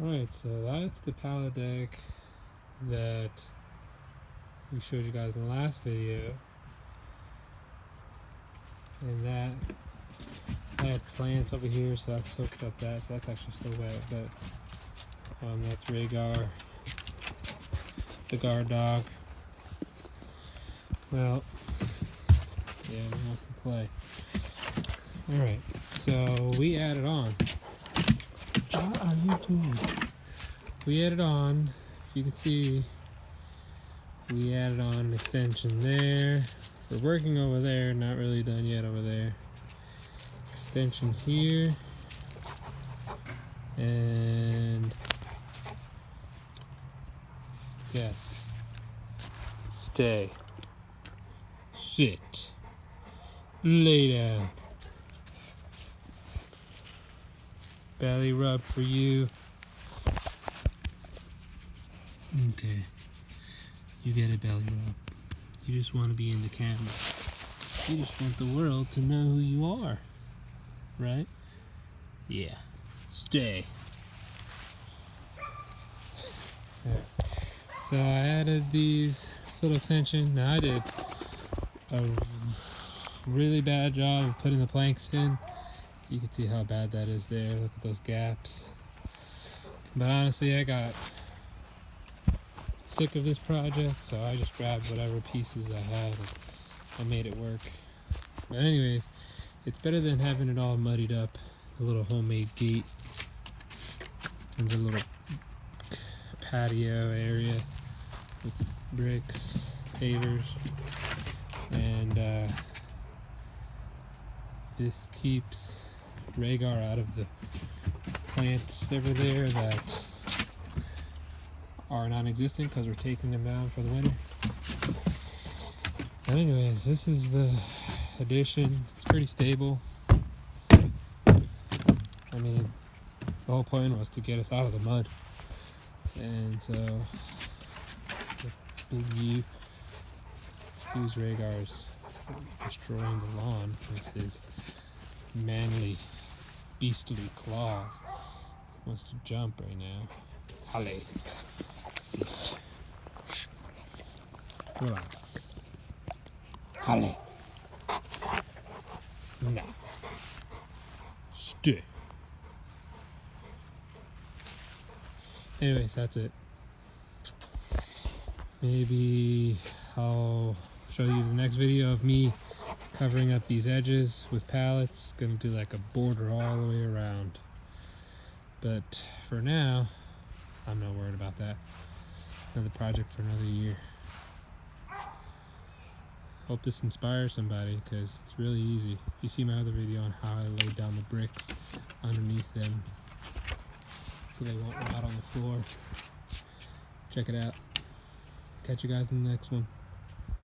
Alright, so that's the pallet deck that we showed you guys in the last video. And that I had plants over here, so that soaked up that, so that's actually still wet, but that's Rhaegar, the guard dog. Well, yeah, he wants to play. Alright, so we added on. What are you doing? We added on, if you can see, we added on an extension there. We're working over there, not really done yet over there. Extension here. And yes. Stay. Sit. Lay down. Belly rub for you. Okay. You get a belly rub. You just want to be in the camera. You just want the world to know who you are. Right? Yeah. Stay. Right. So I added these little extensions. Now I did a really bad job of putting the planks in. You can see how bad that is there. Look at those gaps. But honestly, I got sick of this project, so I just grabbed whatever pieces I had and I made it work. But anyways, it's better than having it all muddied up. A little homemade gate and the little patio area with bricks, pavers, and this keeps Rhaegar out of the plants over there that are non-existent because we're taking them down for the winter. But anyways, this is the addition. It's pretty stable. I mean, the whole point was to get us out of the mud. And so, the big view. Excuse Rhaegar's destroying the lawn with his manly, beastly claws. He wants to jump right now. Pallet. Sit. Relax. Pallet. Now. Stay. Anyways, that's it. Maybe I'll show you the next video of me covering up these edges with pallets. Gonna do like a border all the way around. But for now, I'm not worried about that. Another project for another year. Hope this inspires somebody, because it's really easy. If you see my other video on how I laid down the bricks underneath them so they won't rot on the floor, check it out. Catch you guys in the next one.